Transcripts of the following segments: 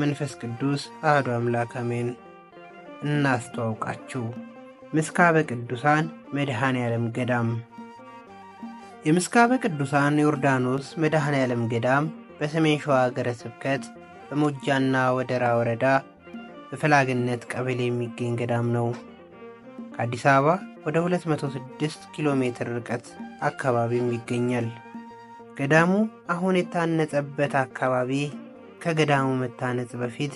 መንፈስ ቅዱስ አሐዱ አምላክ አሜን። እናስተዋውቃችሁ ምስካበ ቅዱሳን መድኃኔ ዓለም ገዳም። የምስካበ ቅዱሳን ዮርዳኖስ መድኃኔ ዓለም ገዳም በሰሜን ሸዋ ሀገረ ስብከት በሞጃና ወደራ ወረዳ በፈላግነት ቀበሌ የሚገኝ ገዳም ነው። ከአዲስ አበባ ወደ 206 ኪሎ ሜትር ርቀት አካባቢም ይገኛል። ገዳሙ አሁን የታነጸበት አካባቢ ከገዳሙ መታነጽ በፊት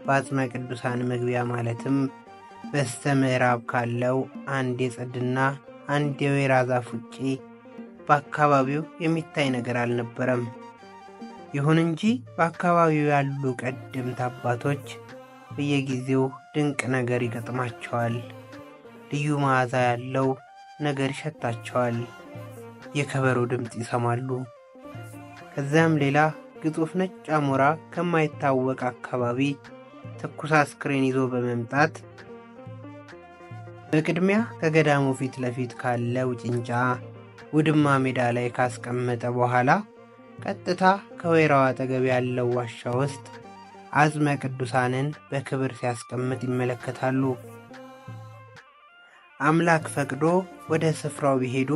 በአጽመ ቅዱሳን መግቢያ ማለትም በስተ ምዕራብ ካለው አንድ የጽድና አንድ የወይራ ዛፍ ውጪ በአካባቢው የሚታይ ነገር አልነበረም። ይሁን እንጂ በአካባቢው ያሉ ቀደምት አባቶች በየጊዜው ድንቅ ነገር ይገጥማቸዋል። ልዩ መዓዛ ያለው ነገር ይሸታቸዋል። የከበሮ ድምፅ ይሰማሉ። ከዚያም ሌላ ግዙፍ ነጭ አሞራ ከማይታወቅ አካባቢ ትኩስ አስክሬን ይዞ በመምጣት በቅድሚያ ከገዳሙ ፊት ለፊት ካለው ጭንጫ ውድማ ሜዳ ላይ ካስቀመጠ በኋላ ቀጥታ ከወይራው አጠገብ ያለው ዋሻ ውስጥ አጽመ ቅዱሳንን በክብር ሲያስቀምጥ ይመለከታሉ። አምላክ ፈቅዶ ወደ ስፍራው ቢሄዱ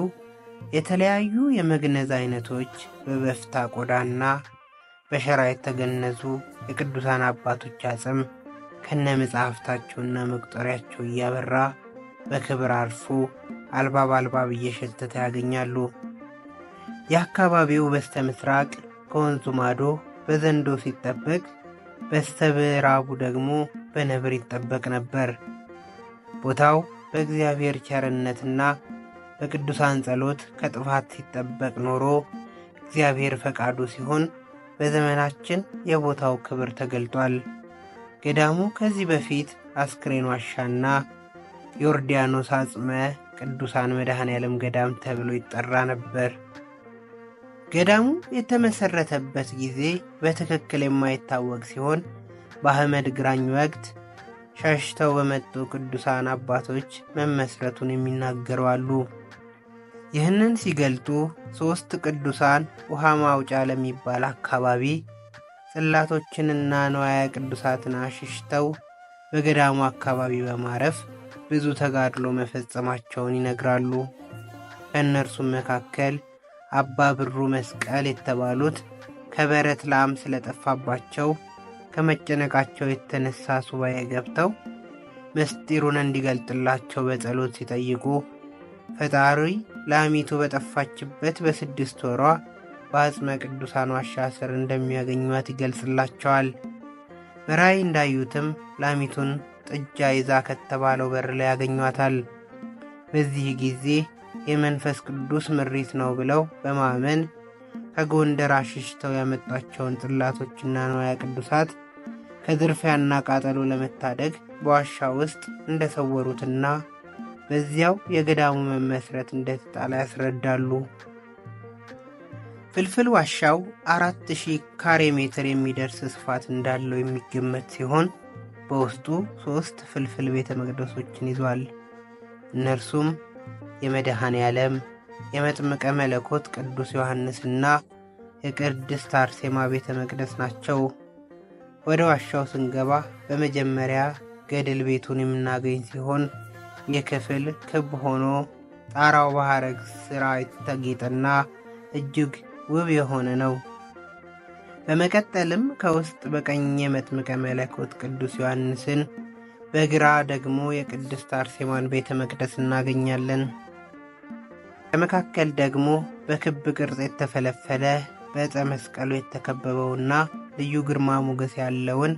የተለያዩ የመግነዝ አይነቶች በበፍታ ቆዳና በሸራ የተገነዙ የቅዱሳን አባቶች አጽም ከነ መጽሐፍታቸውና መቁጠሪያቸው እያበራ በክብር አርፎ አልባብ አልባብ እየሸተተ ያገኛሉ። የአካባቢው በስተ ምስራቅ ከወንዙ ማዶ በዘንዶ ሲጠበቅ፣ በስተ ምዕራቡ ደግሞ በነብር ይጠበቅ ነበር። ቦታው በእግዚአብሔር ቸርነትና በቅዱሳን ጸሎት ከጥፋት ሲጠበቅ ኖሮ እግዚአብሔር ፈቃዱ ሲሆን በዘመናችን የቦታው ክብር ተገልጧል። ገዳሙ ከዚህ በፊት አስክሬን ዋሻና ዮርዳኖስ አጽመ ቅዱሳን መድኃኔ ዓለም ገዳም ተብሎ ይጠራ ነበር። ገዳሙ የተመሰረተበት ጊዜ በትክክል የማይታወቅ ሲሆን በአህመድ ግራኝ ወቅት ሸሽተው በመጡ ቅዱሳን አባቶች መመስረቱን የሚናገሩ አሉ። ይህንን ሲገልጡ 3 ቅዱሳን ውሃ ማውጫ ለሚባል አካባቢ ጽላቶችንና ንዋየ ቅዱሳትን አሽሽተው በገዳሙ አካባቢ በማረፍ ብዙ ተጋድሎ መፈጸማቸውን ይነግራሉ። ከእነርሱም መካከል አባ ብሩ መስቀል የተባሉት ከበረት ላም ስለጠፋባቸው ከመጨነቃቸው የተነሳ ሱባኤ ገብተው ምስጢሩን እንዲገልጥላቸው በጸሎት ሲጠይቁ ፈጣሪ ላሚቱ በጠፋችበት በ6 ወሯ በአጽመ ቅዱሳን ዋሻ ስር እንደሚያገኟት ይገልጽላቸዋል። በራእይ እንዳዩትም ላሚቱን ጥጃ ይዛ ከተባለው በር ላይ ያገኟታል። በዚህ ጊዜ የመንፈስ ቅዱስ ምሪት ነው ብለው በማመን ከጎንደር አሽሽተው ያመጧቸውን ጽላቶችና ንዋየ ቅዱሳት ከዝርፊያና ቃጠሎ ለመታደግ በዋሻ ውስጥ እንደሰወሩትና በዚያው የገዳሙ መመስረት እንደተጣለ ያስረዳሉ። ፍልፍል ዋሻው 4000 ካሬ ሜትር የሚደርስ ስፋት እንዳለው የሚገመት ሲሆን በውስጡ 3 ፍልፍል ቤተ መቅደሶችን ይዟል። እነርሱም የመድኃኔ ዓለም፣ የመጥምቀ መለኮት ቅዱስ ዮሐንስና የቅድስት አርሴማ ቤተ መቅደስ ናቸው። ወደ ዋሻው ስንገባ በመጀመሪያ ገድል ቤቱን የምናገኝ ሲሆን የክፍል ክብ ሆኖ ጣራው በሐረግ ሥራ የተጌጠና እጅግ ውብ የሆነ ነው። በመቀጠልም ከውስጥ በቀኝ የመጥምቀ መለኮት ቅዱስ ዮሐንስን፣ በግራ ደግሞ የቅድስት አርሴማን ቤተ መቅደስ እናገኛለን። ከመካከል ደግሞ በክብ ቅርጽ የተፈለፈለ በዕፀ መስቀሉ የተከበበውና ልዩ ግርማ ሞገስ ያለውን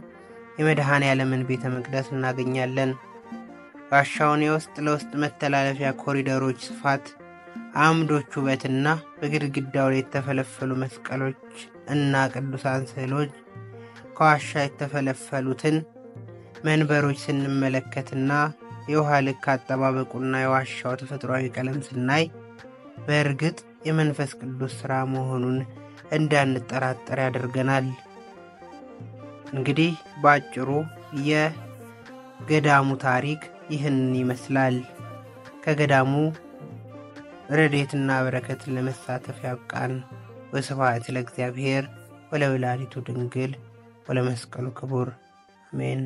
የመድኃኔ ዓለምን ቤተ መቅደስ እናገኛለን። ዋሻውን የውስጥ ለውስጥ መተላለፊያ ኮሪደሮች ስፋት፣ አምዶች ውበትና በግድግዳው ላይ የተፈለፈሉ መስቀሎች እና ቅዱሳን ስዕሎች፣ ከዋሻ የተፈለፈሉትን መንበሮች ስንመለከትና የውሃ ልክ አጠባበቁና የዋሻው ተፈጥሯዊ ቀለም ስናይ በእርግጥ የመንፈስ ቅዱስ ሥራ መሆኑን እንዳንጠራጠር ያደርገናል። እንግዲህ በአጭሩ የገዳሙ ታሪክ ይህንን ይመስላል። ከገዳሙ ረድኤትና በረከትን ለመሳተፍ ያብቃን። ወስብሐት ለእግዚአብሔር ወለወላዲቱ ድንግል ወለመስቀሉ ክቡር አሜን።